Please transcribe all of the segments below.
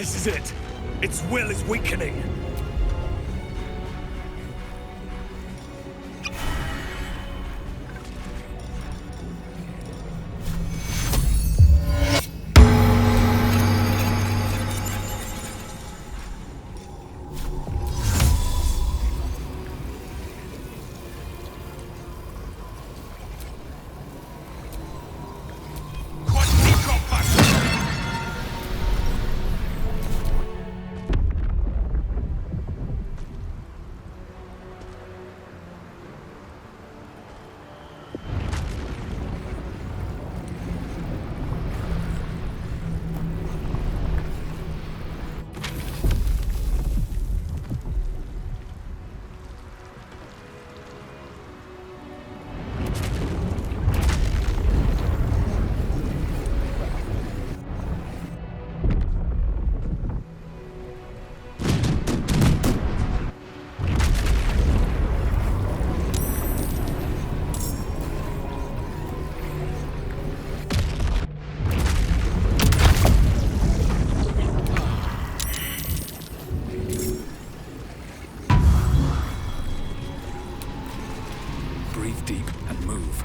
This is it. Its will is weakening. Breathe deep and move.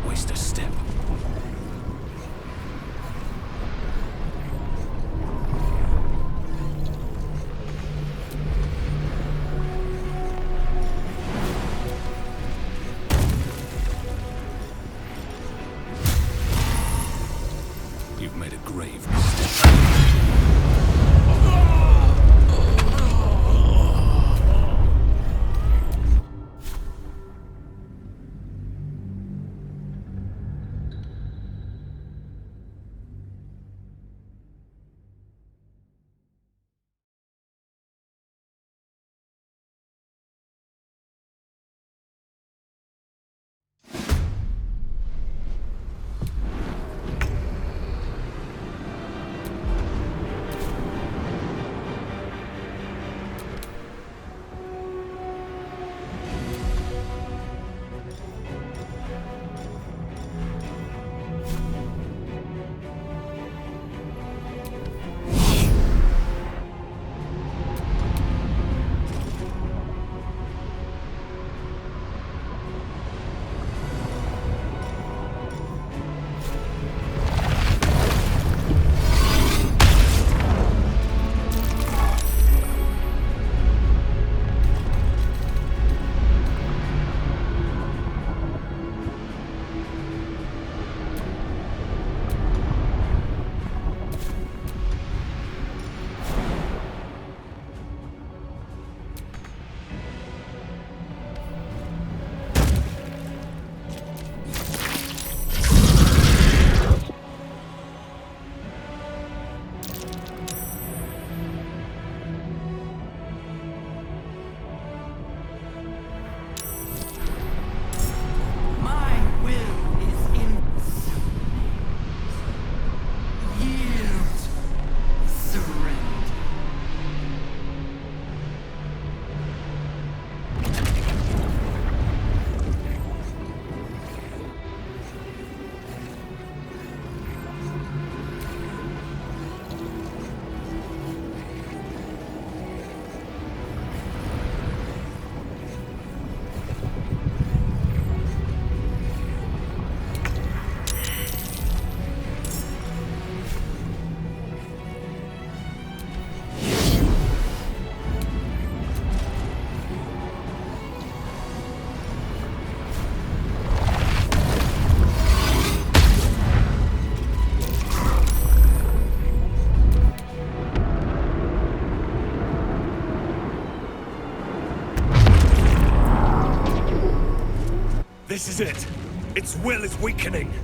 Waste a step. You've made a grave mistake. This is it. Its will is weakening.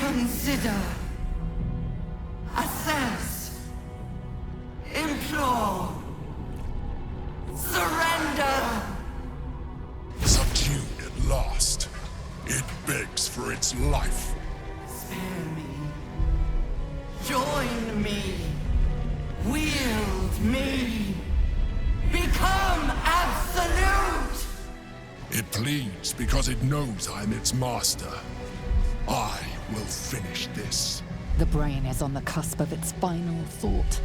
Consider. Assess. Implore. Surrender. Subdued at last. It begs for its life. Spare me. Join me. Wield me. Become absolute! It pleads because it knows I'm its master. I will finish this. The brain is on the cusp of its final thought,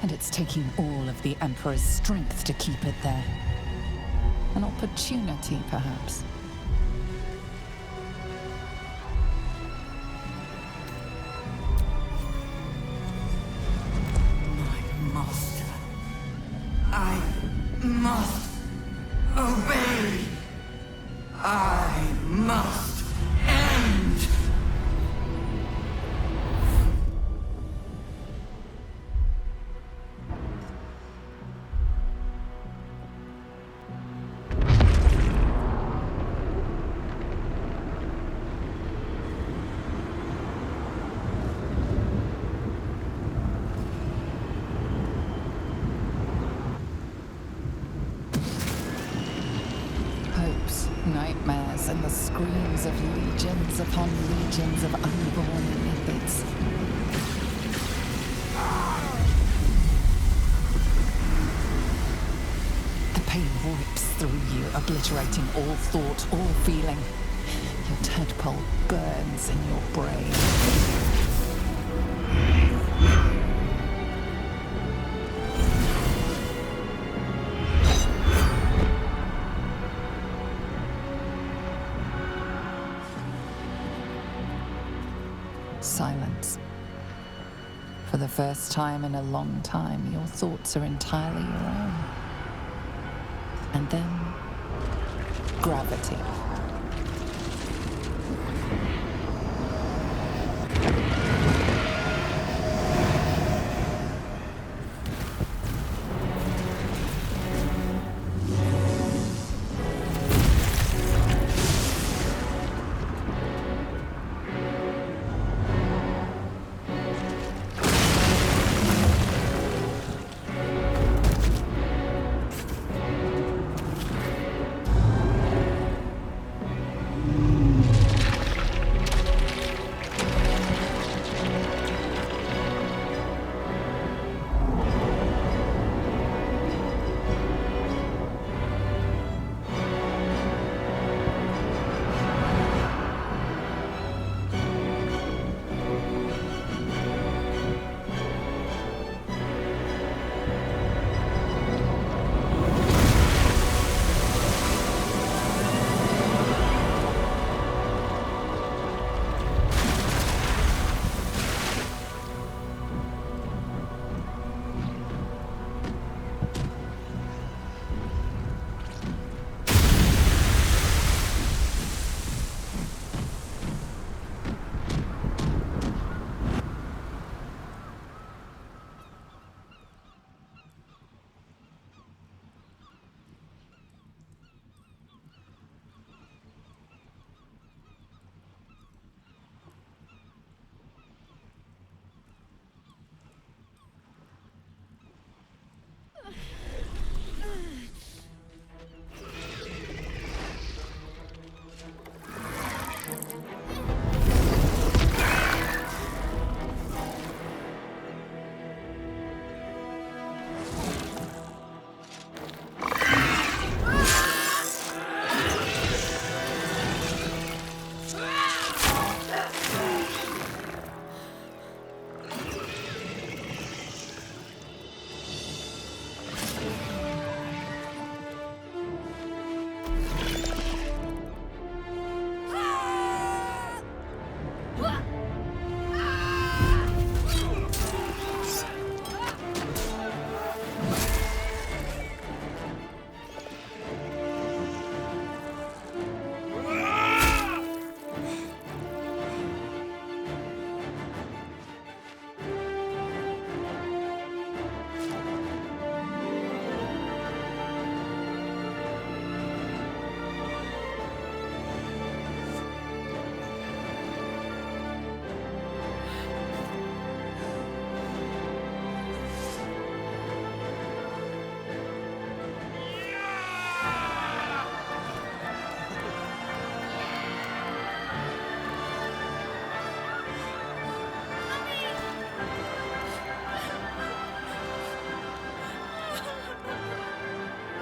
and it's taking all of the Emperor's strength to keep it there. An opportunity, perhaps. My master. I must obey. I must end. roars and the screams of legions upon legions of unborn leopards. The pain rips through you, obliterating all thought, all feeling. Your tadpole burns in your brain. Silence. For the first time in a long time, your thoughts are entirely your own. And then, gravity.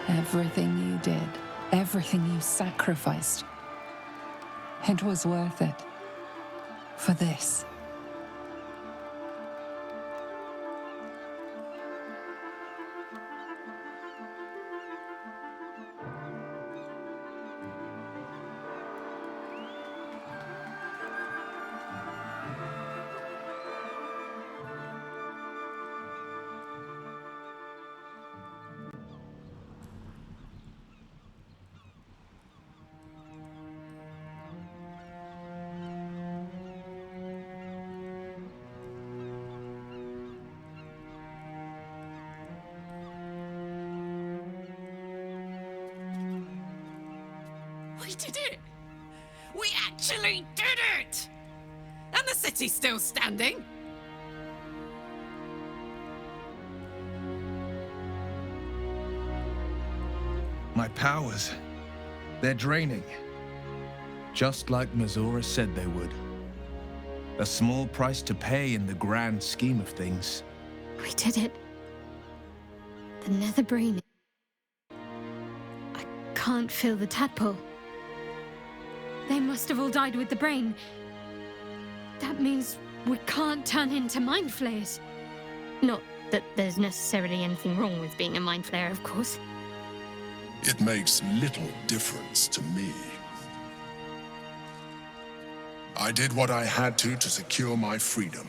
Everything you did, everything you sacrificed, it was worth it. For this. We did it! We actually did it! And the city's still standing. My powers, they're draining. Just like Mazora said they would. A small price to pay in the grand scheme of things. We did it. The nether brain. I can't feel the tadpole. They must have all died with the brain. That means we can't turn into mind flayers. Not that there's necessarily anything wrong with being a mind flayer, of course. It makes little difference to me. I did what I had to secure my freedom.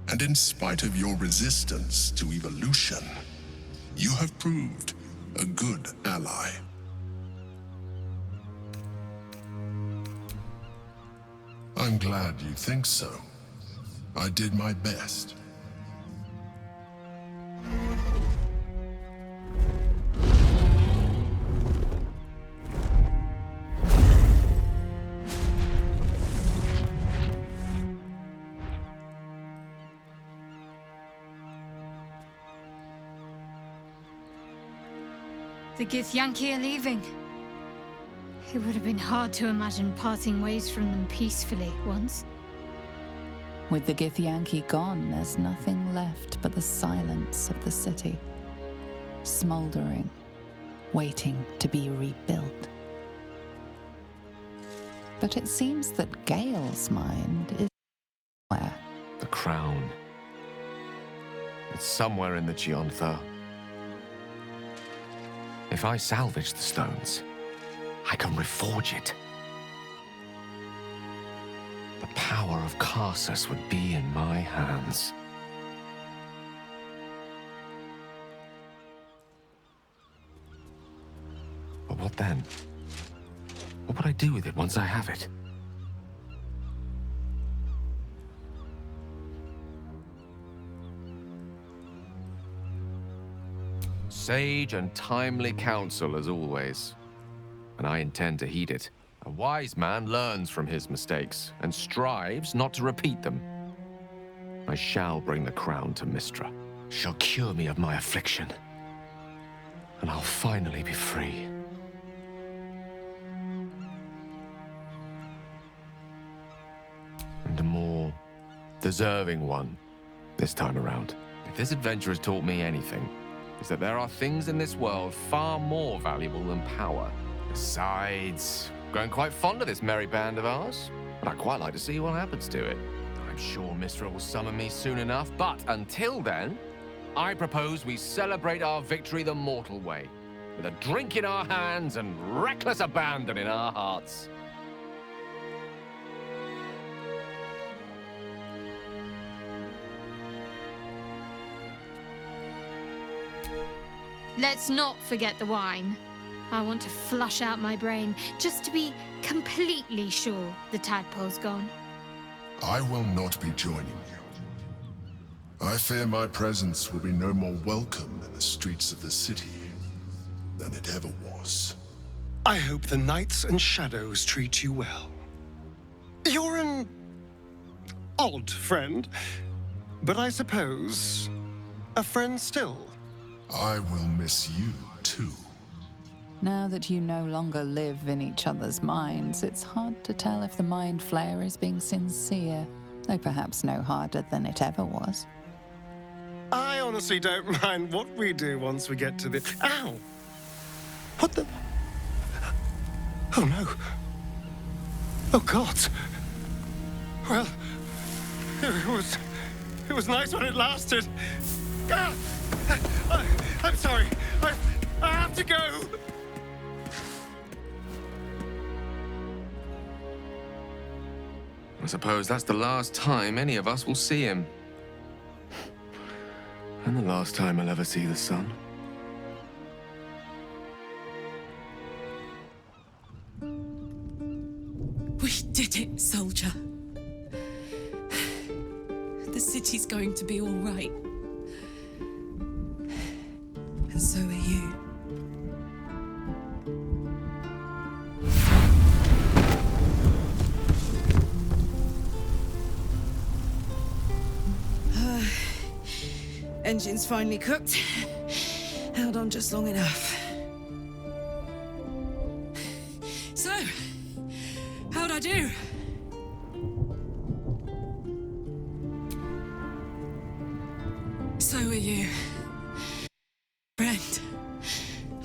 And in spite of your resistance to evolution, you have proved a good ally. I'm glad you think so. I did my best. The Githyanki are leaving. It would have been hard to imagine parting ways from them peacefully once. With the Githyanki gone, there's nothing left but the silence of the city. Smoldering, waiting to be rebuilt. But it seems that Gale's mind is where? The crown. It's somewhere in the Giontha. If I salvage the stones, I can reforge it. The power of Karsus would be in my hands. But what then? What would I do with it once I have it? Sage and timely counsel, as always. And I intend to heed it. A wise man learns from his mistakes, and strives not to repeat them. I shall bring the crown to Mystra. She'll cure me of my affliction. And I'll finally be free. And a more deserving one this time around. If this adventure has taught me anything, is that there are things in this world far more valuable than power. Besides, growing quite fond of this merry band of ours, and I'd quite like to see what happens to it. I'm sure Mystra will summon me soon enough, but until then, I propose we celebrate our victory the mortal way, with a drink in our hands and reckless abandon in our hearts. Let's not forget the wine. I want to flush out my brain, just to be completely sure the tadpole's gone. I will not be joining you. I fear my presence will be no more welcome in the streets of the city than it ever was. I hope the Knights and Shadows treat you well. You're an odd friend, but I suppose a friend still. I will miss you, too. Now that you no longer live in each other's minds, it's hard to tell if the Mind Flayer is being sincere, though perhaps no harder than it ever was. I honestly don't mind what we do once we get to the... Ow! What the... Oh, no. Oh, God. Well, it was nice when it lasted. Ah! I'm sorry. I have to go. I suppose that's the last time any of us will see him. And the last time I'll ever see the sun. We did it, soldier. The city's going to be all right. And so are you. Engine's finally cooked. Held on just long enough. So, how'd I do? So are you. Friend.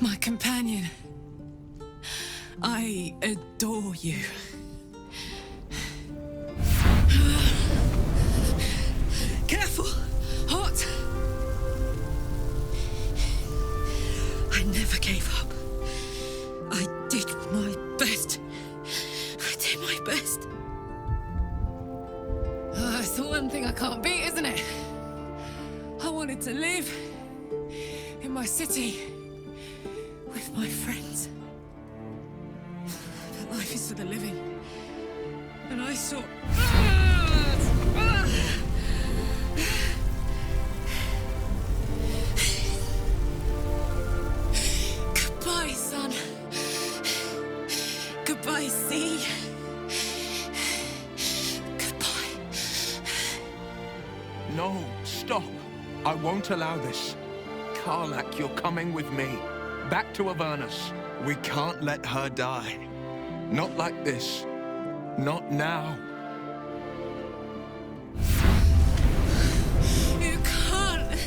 My companion. I adore you. Careful! Hot! I never gave up. I did my best. I did my best. It's the one thing I can't beat, isn't it? I wanted to live in my city with my friends. But life is for the living. And I saw... Goodbye, son. Goodbye, sea. Goodbye. No, stop. I won't allow this. Karlak, you're coming with me. Back to Avernus. We can't let her die. Not like this. Not now. You can't.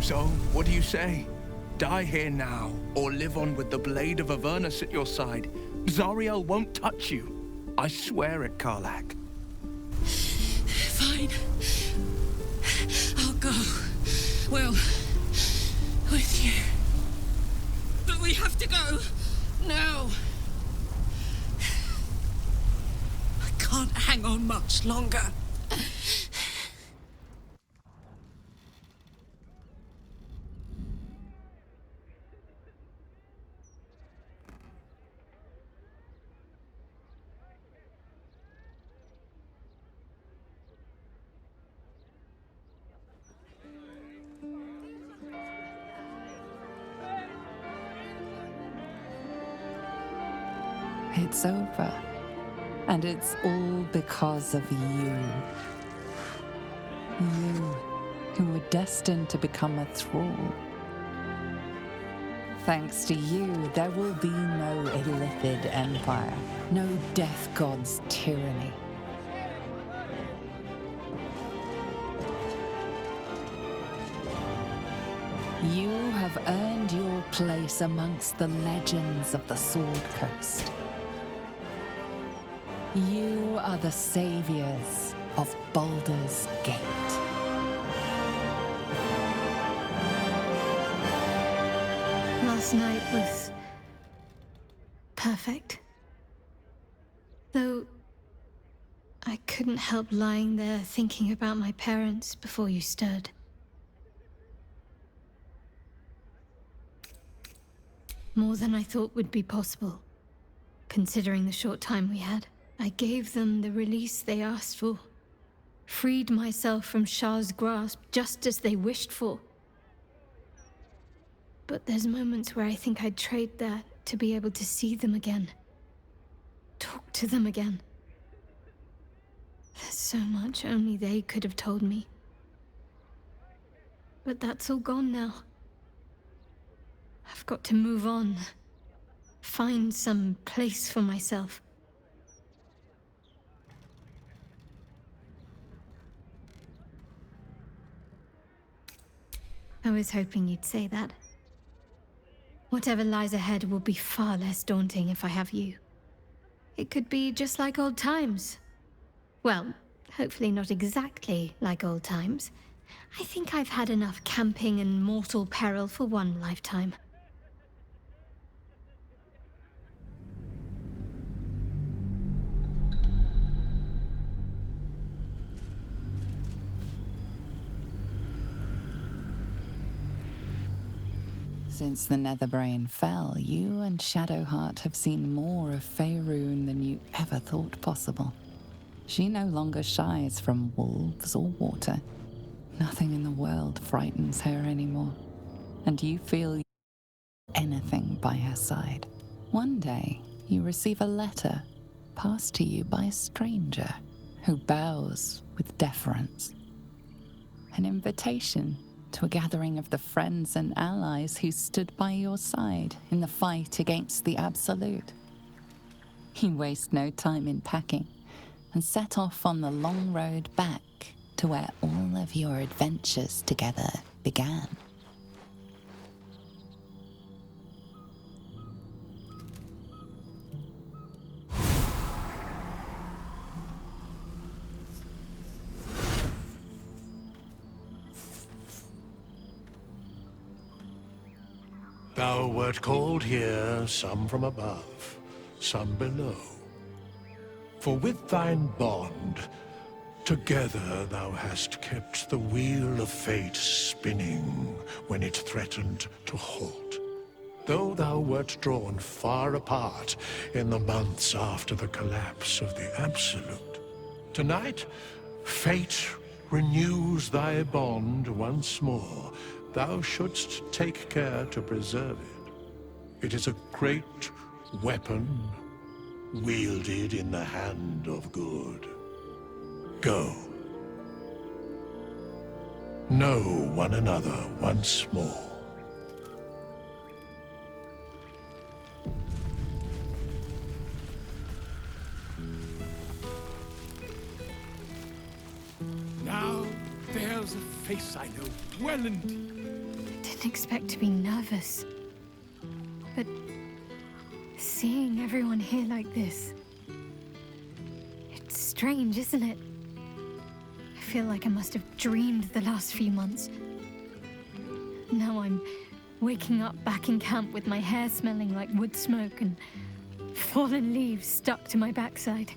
So, what do you say? Die here now, or live on with the blade of Avernus at your side. Zariel won't touch you. I swear it, Karlak. Fine. I'll go. Well, with you. But we have to go. Now. I can't hang on much longer. It's over. And it's all because of you. You, who were destined to become a thrall. Thanks to you, there will be no Illithid empire, no death god's tyranny. You have earned your place amongst the legends of the Sword Coast. You are the saviors of Baldur's Gate. Last night was perfect. Though I couldn't help lying there thinking about my parents before you stirred. More than I thought would be possible, considering the short time we had. I gave them the release they asked for. Freed myself from Shah's grasp just as they wished for. But there's moments where I think I'd trade that to be able to see them again. Talk to them again. There's so much only they could have told me. But that's all gone now. I've got to move on. Find some place for myself. I was hoping you'd say that. Whatever lies ahead will be far less daunting if I have you. It could be just like old times. Well, hopefully not exactly like old times. I think I've had enough camping and mortal peril for one lifetime. Since the Netherbrain fell, you and Shadowheart have seen more of Faerun than you ever thought possible. She no longer shies from wolves or water. Nothing in the world frightens her anymore, and you feel anything by her side. One day, you receive a letter passed to you by a stranger who bows with deference. An invitation to a gathering of the friends and allies who stood by your side in the fight against the Absolute. You waste no time in packing and set off on the long road back to where all of your adventures together began. Thou wert called here, some from above, some below. For with thine bond, together thou hast kept the wheel of fate spinning when it threatened to halt. Though thou wert drawn far apart in the months after the collapse of the Absolute, tonight, fate renews thy bond once more. Thou shouldst take care to preserve it. It is a great weapon, wielded in the hand of good. Go. Know one another once more. Now, there's a face I know well indeed. Didn't expect to be nervous. But seeing everyone here like this, it's strange, isn't it? I feel like I must have dreamed the last few months. Now I'm waking up back in camp with my hair smelling like wood smoke and fallen leaves stuck to my backside.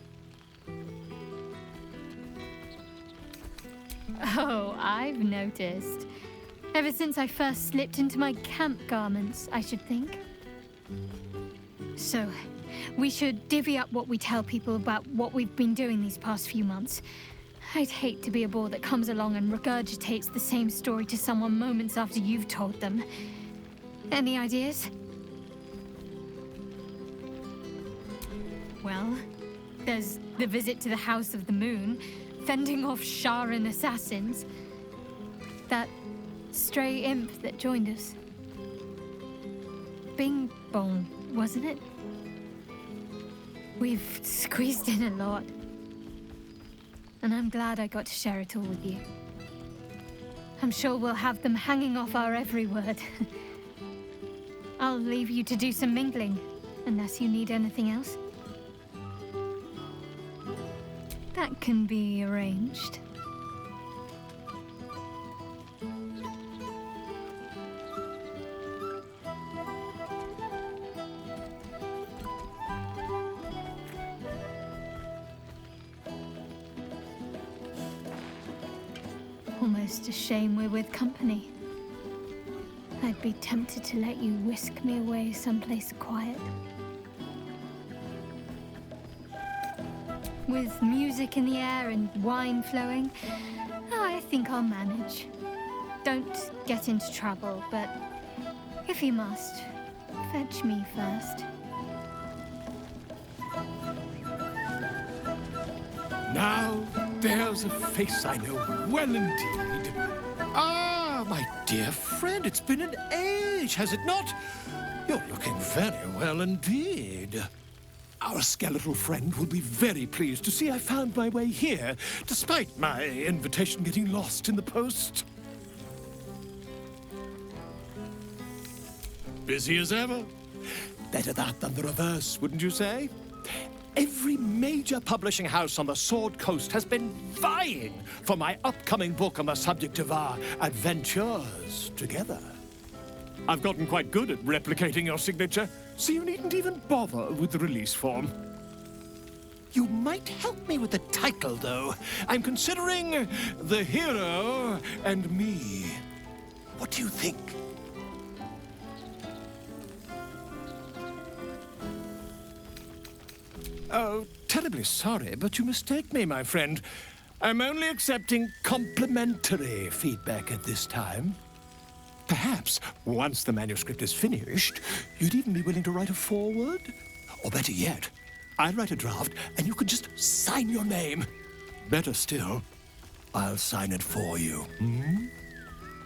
Oh, I've noticed. Ever since I first slipped into my camp garments, I should think. So, we should divvy up what we tell people about what we've been doing these past few months. I'd hate to be a bore that comes along and regurgitates the same story to someone moments after you've told them. Any ideas? Well, there's the visit to the House of the Moon, fending off Sharan assassins. That stray imp that joined us. Bing Bong, wasn't it? We've squeezed in a lot. And I'm glad I got to share it all with you. I'm sure we'll have them hanging off our every word. I'll leave you to do some mingling, unless you need anything else. That can be arranged. Almost a shame we're with company. I'd be tempted to let you whisk me away someplace quiet. With music in the air and wine flowing, I think I'll manage. Don't get into trouble, but if you must, fetch me first. Now, there's a face I know well indeed. Ah, my dear friend, it's been an age, has it not? You're looking very well indeed. Our skeletal friend will be very pleased to see I found my way here, despite my invitation getting lost in the post. Busy as ever. Better that than the reverse, wouldn't you say? Every major publishing house on the Sword Coast has been vying for my upcoming book on the subject of our adventures together. I've gotten quite good at replicating your signature, so you needn't even bother with the release form. You might help me with the title, though. I'm considering The Hero and Me. What do you think? Oh, terribly sorry, but you mistake me, my friend. I'm only accepting complimentary feedback at this time. Perhaps, once the manuscript is finished, you'd even be willing to write a foreword? Or better yet, I'll write a draft and you can just sign your name. Better still, I'll sign it for you.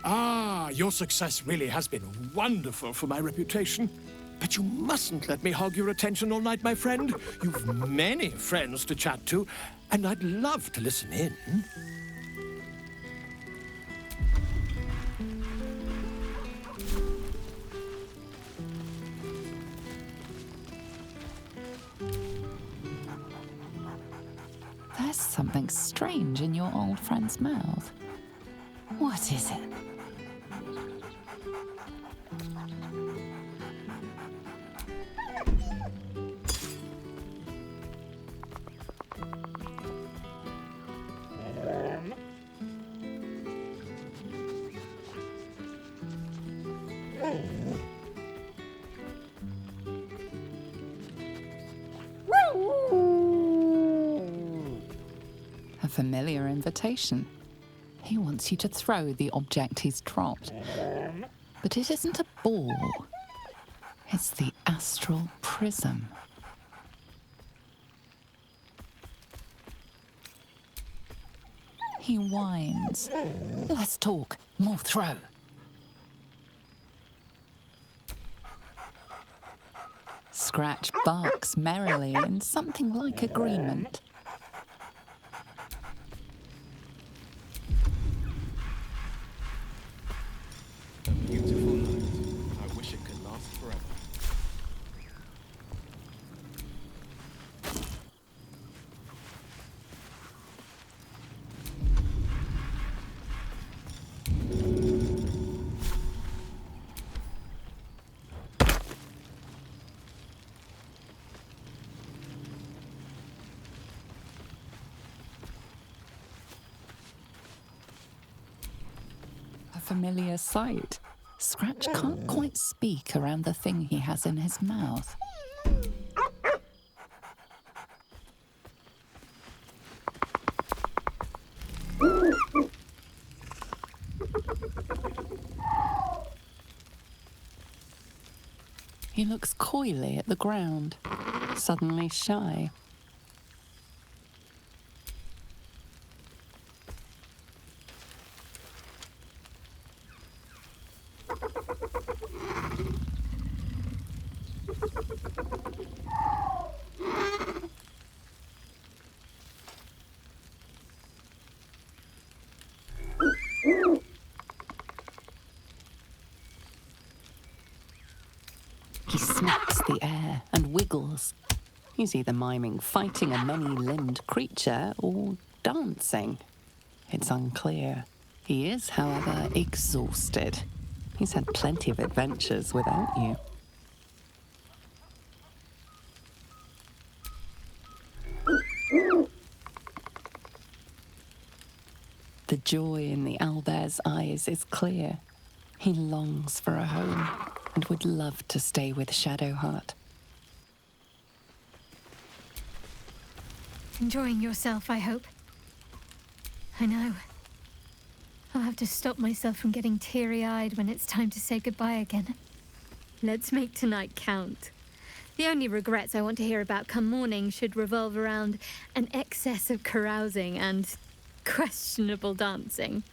Ah, your success really has been wonderful for my reputation. But you mustn't let me hog your attention all night, my friend. You've many friends to chat to, and I'd love to listen in. There's something strange in your old friend's mouth. What is it? A familiar invitation. He wants you to throw the object he's dropped. But it isn't a ball. It's the astral prism. He whines. Let's talk. More throw. Scratch barks merrily in something like agreement. A beautiful night. I wish it could last forever. A familiar sight. Scratch can't quite speak around the thing he has in his mouth. He looks coyly at the ground, suddenly shy. He sniffs the air and wiggles. He's either miming fighting a many-limbed creature or dancing. It's unclear. He is, however, exhausted. He's had plenty of adventures without you. The joy in the owlbear's eyes is clear. He longs for a home and would love to stay with Shadowheart. Enjoying yourself, I hope. I know. I'll have to stop myself from getting teary-eyed when it's time to say goodbye again. Let's make tonight count. The only regrets I want to hear about come morning should revolve around an excess of carousing and questionable dancing.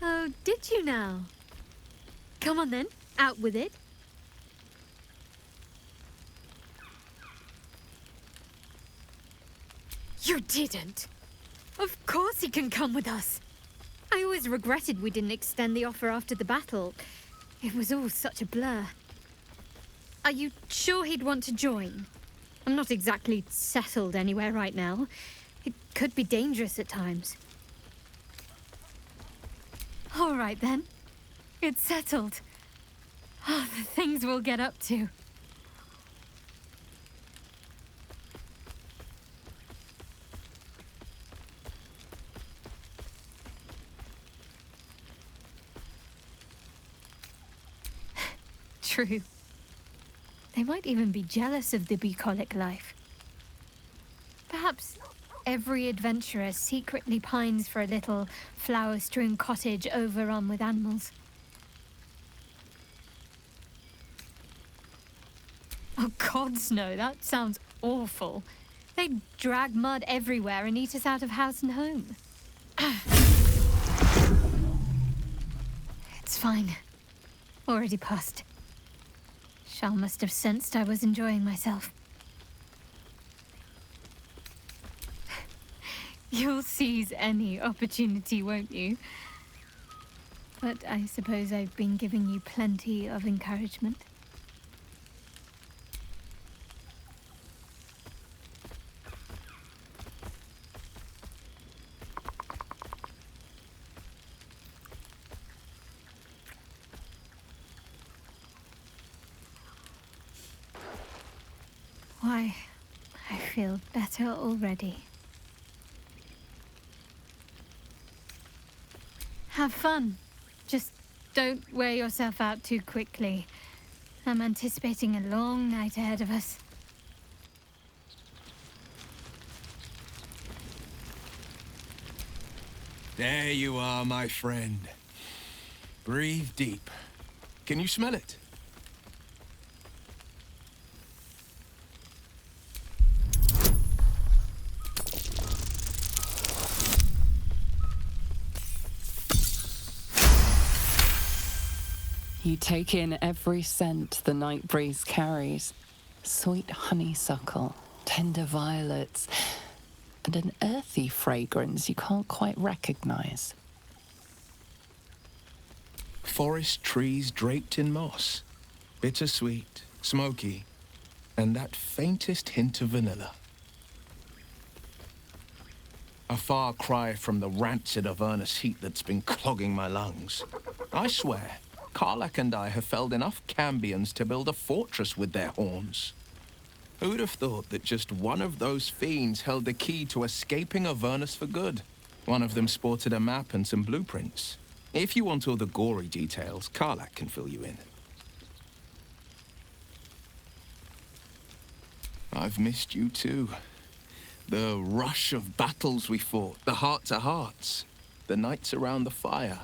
Oh, did you now? Come on then, out with it. You didn't. Of course he can come with us. I always regretted we didn't extend the offer after the battle. It was all such a blur. Are you sure he'd want to join? I'm not exactly settled anywhere right now. It could be dangerous at times. All right then. It's settled. Oh, the things we'll get up to. True. They might even be jealous of the bucolic life. Perhaps every adventurer secretly pines for a little flower-strewn cottage overrun with animals. Oh, gods no, that sounds awful. They drag mud everywhere and eat us out of house and home. It's fine. Already passed. Shal must have sensed I was enjoying myself. You'll seize any opportunity, won't you? But I suppose I've been giving you plenty of encouragement. Why, I feel better already. Have fun. Just don't wear yourself out too quickly. I'm anticipating a long night ahead of us. There you are, my friend. Breathe deep. Can you smell it? You take in every scent the night breeze carries. Sweet honeysuckle, tender violets, and an earthy fragrance you can't quite recognize. Forest trees draped in moss. Bittersweet, smoky, and that faintest hint of vanilla. A far cry from the rancid Avernus heat that's been clogging my lungs. I swear, Karlach and I have felled enough Cambions to build a fortress with their horns. Who'd have thought that just one of those fiends held the key to escaping Avernus for good? One of them sported a map and some blueprints. If you want all the gory details, Karlach can fill you in. I've missed you too. The rush of battles we fought, the heart-to-hearts, the nights around the fire.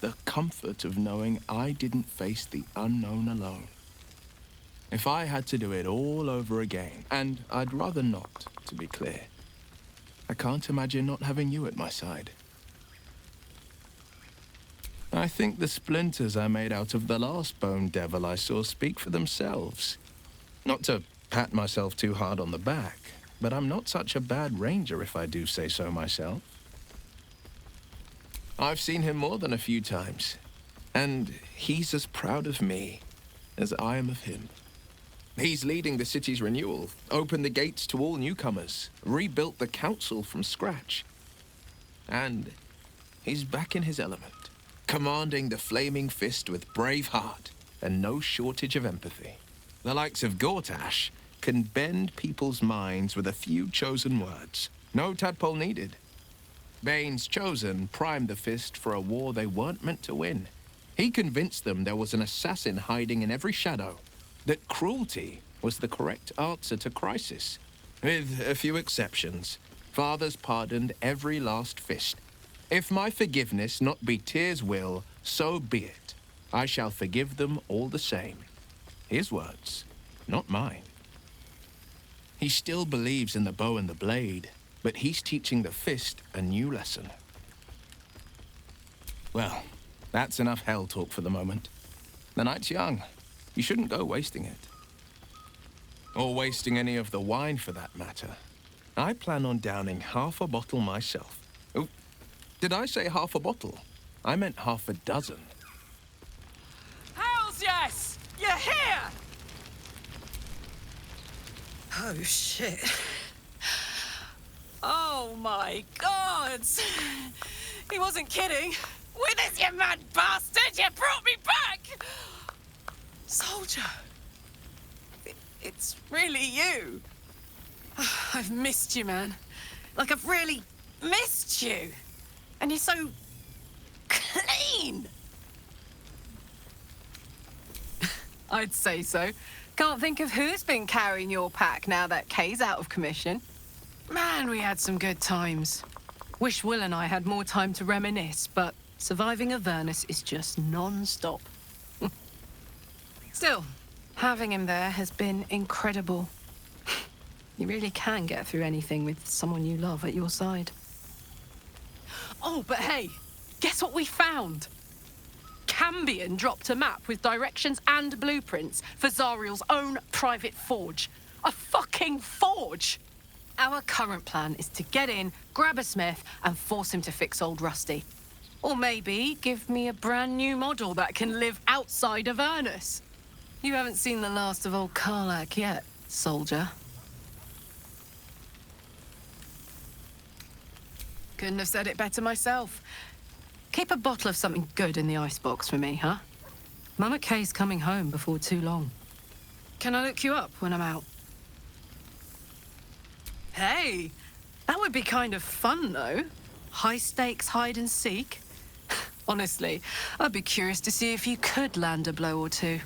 The comfort of knowing I didn't face the unknown alone. If I had to do it all over again, and I'd rather not, to be clear, I can't imagine not having you at my side. I think the splinters I made out of the last bone devil I saw speak for themselves. Not to pat myself too hard on the back, but I'm not such a bad ranger if I do say so myself. I've seen him more than a few times, and he's as proud of me as I am of him. He's leading the city's renewal, opened the gates to all newcomers, rebuilt the council from scratch. And he's back in his element, commanding the flaming fist with brave heart and no shortage of empathy. The likes of Gortash can bend people's minds with a few chosen words. No tadpole needed. Bane's Chosen primed the fist for a war they weren't meant to win. He convinced them there was an assassin hiding in every shadow, that cruelty was the correct answer to crisis. With a few exceptions, fathers pardoned every last fist. If my forgiveness not be Tyr's will, so be it. I shall forgive them all the same. His words, not mine. He still believes in the bow and the blade, but he's teaching the fist a new lesson. Well, that's enough hell talk for the moment. The night's young. You shouldn't go wasting it. Or wasting any of the wine for that matter. I plan on downing half a bottle myself. Oh, did I say half a bottle? I meant half a dozen. Hells yes! You're here! Oh, shit. Oh, my God! He wasn't kidding. Withers, you mad bastard! You brought me back! Soldier! It's really you. I've missed you, man. Like, I've really missed you. And you're so clean. I'd say so. Can't think of who's been carrying your pack now that Kay's out of commission. Man, we had some good times. Wish Will and I had more time to reminisce, but surviving Avernus is just non-stop. Still, having him there has been incredible. You really can get through anything with someone you love at your side. Oh, but hey, guess what we found? Cambion dropped a map with directions and blueprints for Zariel's own private forge. A fucking forge! Our current plan is to get in, grab a smith, and force him to fix old Rusty. Or maybe give me a brand new model that can live outside of Avernus. You haven't seen the last of old Karlak yet, soldier. Couldn't have said it better myself. Keep a bottle of something good in the icebox for me, huh? Mama Kay's coming home before too long. Can I look you up when I'm out? Hey, that would be kind of fun, though. High-stakes hide and seek. Honestly, I'd be curious to see if you could land a blow or two.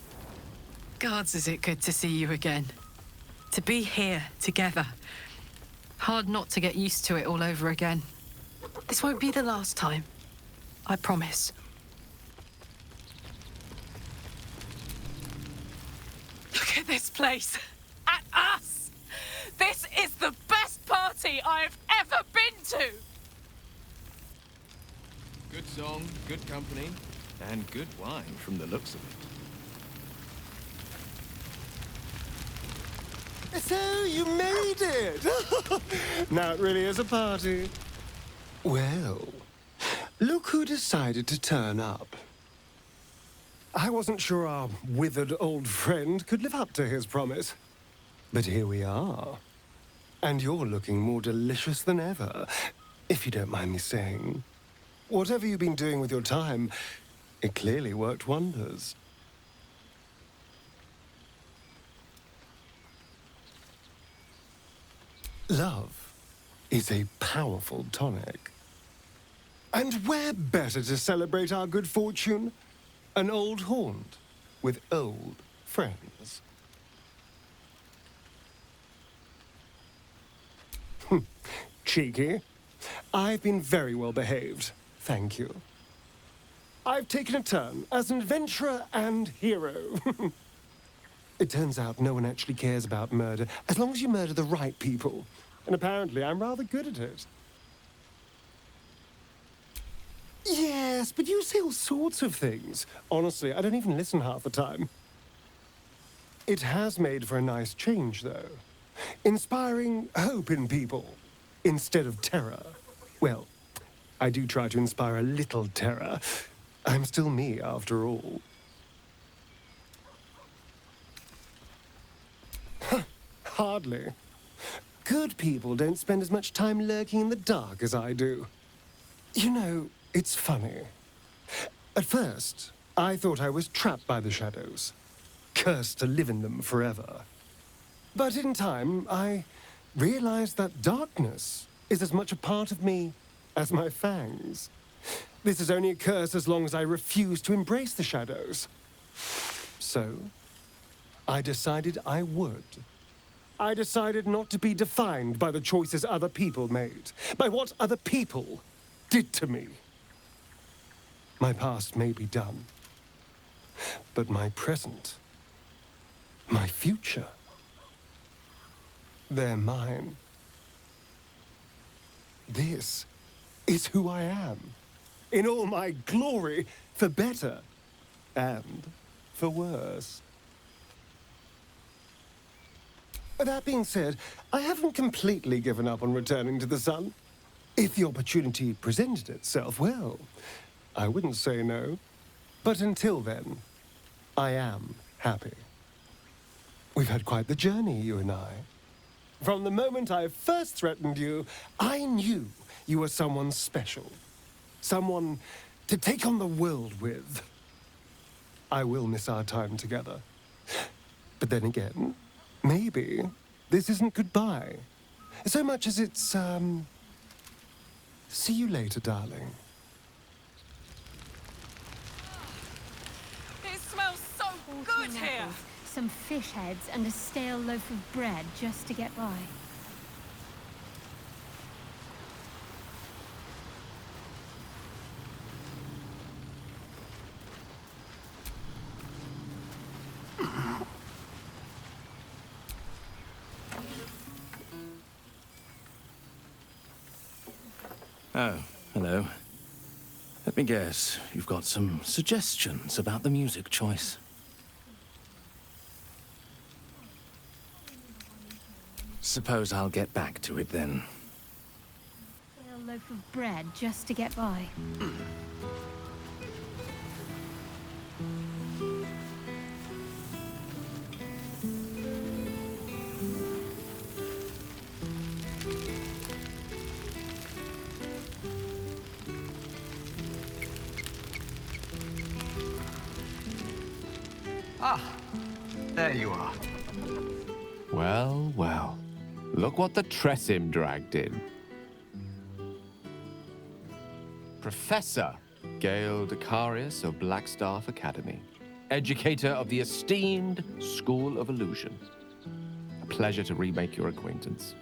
Gods, is it good to see you again. To be here, together. Hard not to get used to it all over again. This won't be the last time. I promise. Look at this place. At us. This is the best party I've ever been to. Good song, good company, and good wine from the looks of it. So you made it! Now it really is a party. Well, look who decided to turn up. I wasn't sure our withered old friend could live up to his promise. But here we are. And you're looking more delicious than ever, if you don't mind me saying. Whatever you've been doing with your time, it clearly worked wonders. Love is a powerful tonic. And where better to celebrate our good fortune? An old haunt with old friends. Cheeky. I've been very well behaved, thank you. I've taken a turn as an adventurer and hero. It turns out no one actually cares about murder, as long as you murder the right people. And apparently I'm rather good at it. Yes, but you say all sorts of things. Honestly, I don't even listen half the time. It has made for a nice change, though. Inspiring hope in people, instead of terror. Well, I do try to inspire a little terror. I'm still me, after all. Hardly. Good people don't spend as much time lurking in the dark as I do. You know, it's funny. At first, I thought I was trapped by the shadows, cursed to live in them forever. But in time, I realized that darkness is as much a part of me as my fangs. This is only a curse as long as I refuse to embrace the shadows. So, I decided I would. I decided not to be defined by the choices other people made, by what other people did to me. My past may be done, but my present, my future, they're mine. This is who I am, in all my glory, for better and for worse. That being said, I haven't completely given up on returning to the sun. If the opportunity presented itself, well, I wouldn't say no. But until then, I am happy. We've had quite the journey, you and I. From the moment I first threatened you, I knew you were someone special. Someone to take on the world with. I will miss our time together. But then again, maybe this isn't goodbye. So much as it's, see you later, darling. It smells so good here. Some fish heads and a stale loaf of bread just to get by. Oh, hello. Let me guess, you've got some suggestions about the music choice. Suppose I'll get back to it then. A loaf of bread just to get by. Ah, there you are. Well, well. Look what the Tressim dragged in. Professor Gale Decarius of Blackstaff Academy, educator of the esteemed School of Illusion. A pleasure to remake your acquaintance.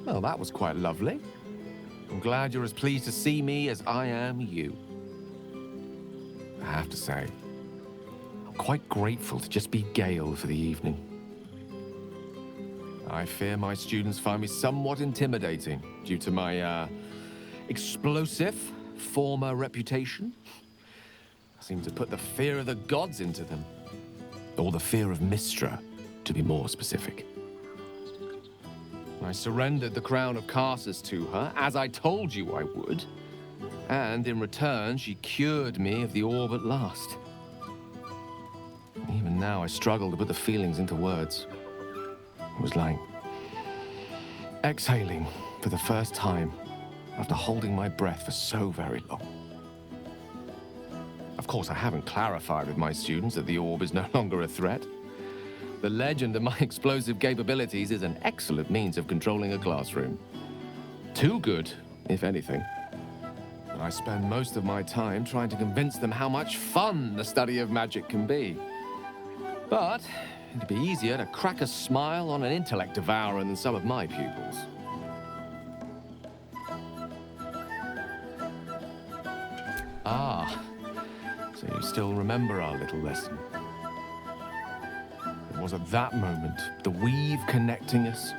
Well, that was quite lovely. I'm glad you're as pleased to see me as I am you. I have to say, I'm quite grateful to just be Gale for the evening. I fear my students find me somewhat intimidating due to my, explosive former reputation. I seem to put the fear of the gods into them. Or the fear of Mystra, to be more specific. I surrendered the crown of Carsus to her, as I told you I would. And in return, she cured me of the orb at last. Even now, I struggle to put the feelings into words. It was like exhaling for the first time after holding my breath for so very long. Of course, I haven't clarified with my students that the orb is no longer a threat. The legend of my explosive capabilities is an excellent means of controlling a classroom. Too good, if anything. And I spend most of my time trying to convince them how much fun the study of magic can be. But it'd be easier to crack a smile on an intellect devourer than some of my pupils. Ah, so you still remember our little lesson. It was at that moment, the weave connecting us,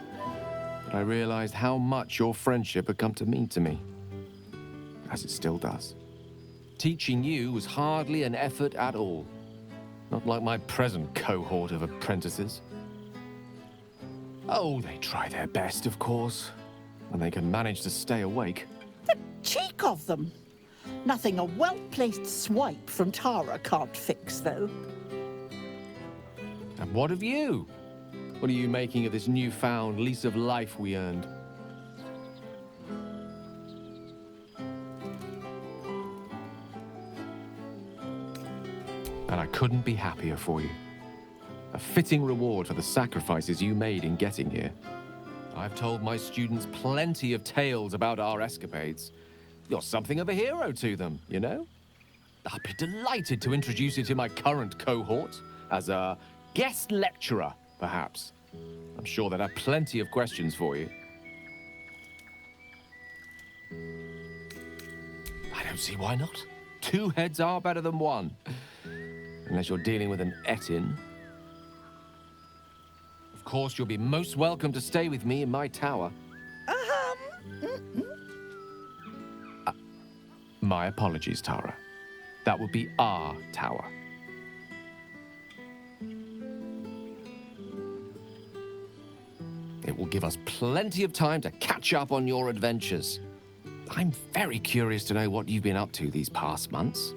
that I realized how much your friendship had come to mean to me. As it still does. Teaching you was hardly an effort at all. Not like my present cohort of apprentices. Oh, they try their best, of course, when they can manage to stay awake. The cheek of them! Nothing a well-placed swipe from Tara can't fix, though. And what of you? What are you making of this newfound lease of life we earned? And I couldn't be happier for you. A fitting reward for the sacrifices you made in getting here. I've told my students plenty of tales about our escapades. You're something of a hero to them, you know? I'd be delighted to introduce you to my current cohort as a guest lecturer, perhaps. I'm sure they'd have plenty of questions for you. I don't see why not. Two heads are better than one. Unless you're dealing with an Etin. Of course, you'll be most welcome to stay with me in my tower. My apologies, Tara. That would be our tower. It will give us plenty of time to catch up on your adventures. I'm very curious to know what you've been up to these past months.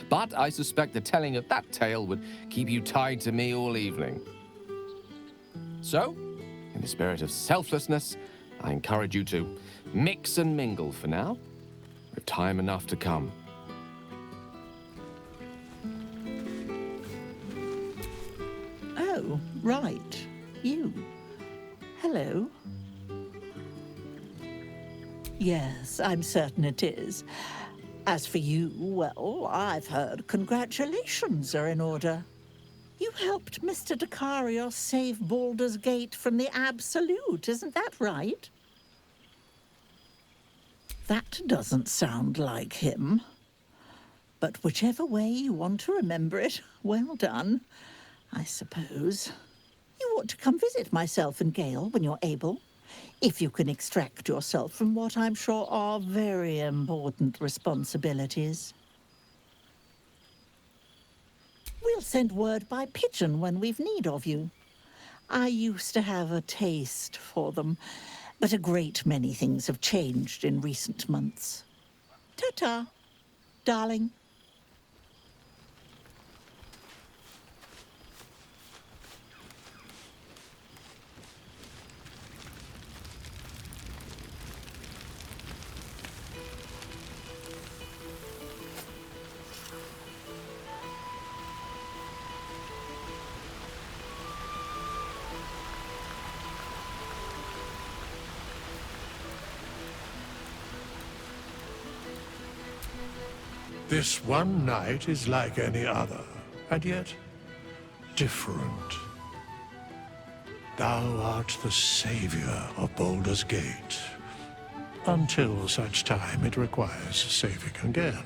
But I suspect the telling of that tale would keep you tied to me all evening. So, in the spirit of selflessness, I encourage you to mix and mingle for now, with time enough to come. Oh, right. You. Hello. Yes, I'm certain it is. As for you, well, I've heard congratulations are in order. You helped Mr. Dicarios save Baldur's Gate from the Absolute, isn't that right? That doesn't sound like him. But whichever way you want to remember it, well done, I suppose. You ought to come visit myself and Gale when you're able, if you can extract yourself from what I'm sure are very important responsibilities. We'll send word by pigeon when we've need of you. I used to have a taste for them, but a great many things have changed in recent months. Ta-ta, darling. This one night is like any other, and yet different. Thou art the savior of Baldur's Gate, until such time it requires saving again.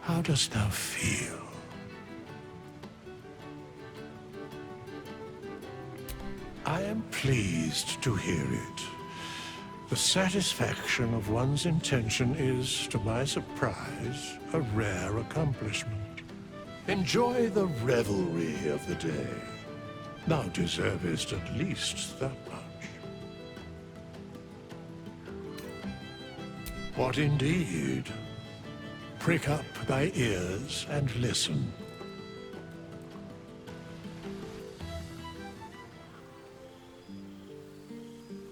How dost thou feel? I am pleased to hear it. The satisfaction of one's intention is, to my surprise, a rare accomplishment. Enjoy the revelry of the day. Thou deservest at least that much. What indeed? Prick up thy ears and listen.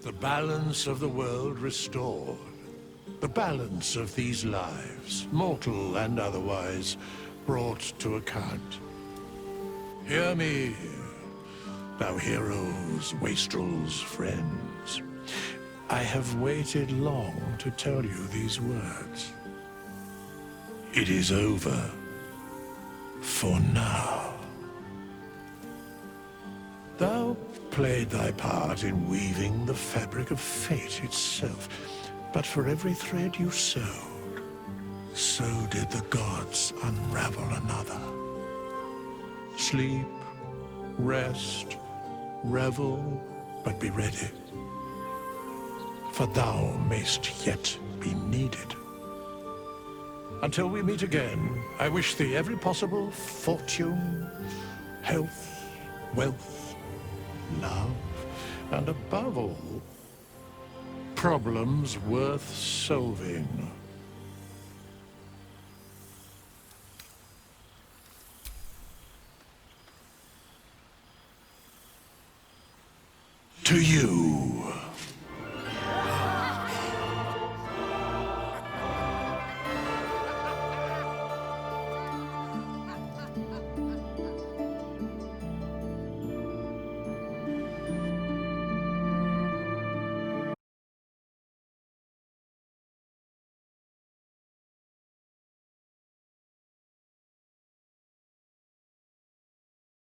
The balance of the world restored. The balance of these lives, mortal and otherwise, brought to account. Hear me, thou heroes, wastrels, friends. I have waited long to tell you these words. It is over. For now. Thou played thy part in weaving the fabric of fate itself, but for every thread you sewed, so did the gods unravel another. Sleep, rest, revel, but be ready, for thou mayst yet be needed. Until we meet again, I wish thee every possible fortune, health, wealth, love, and above all, problems worth solving. To you.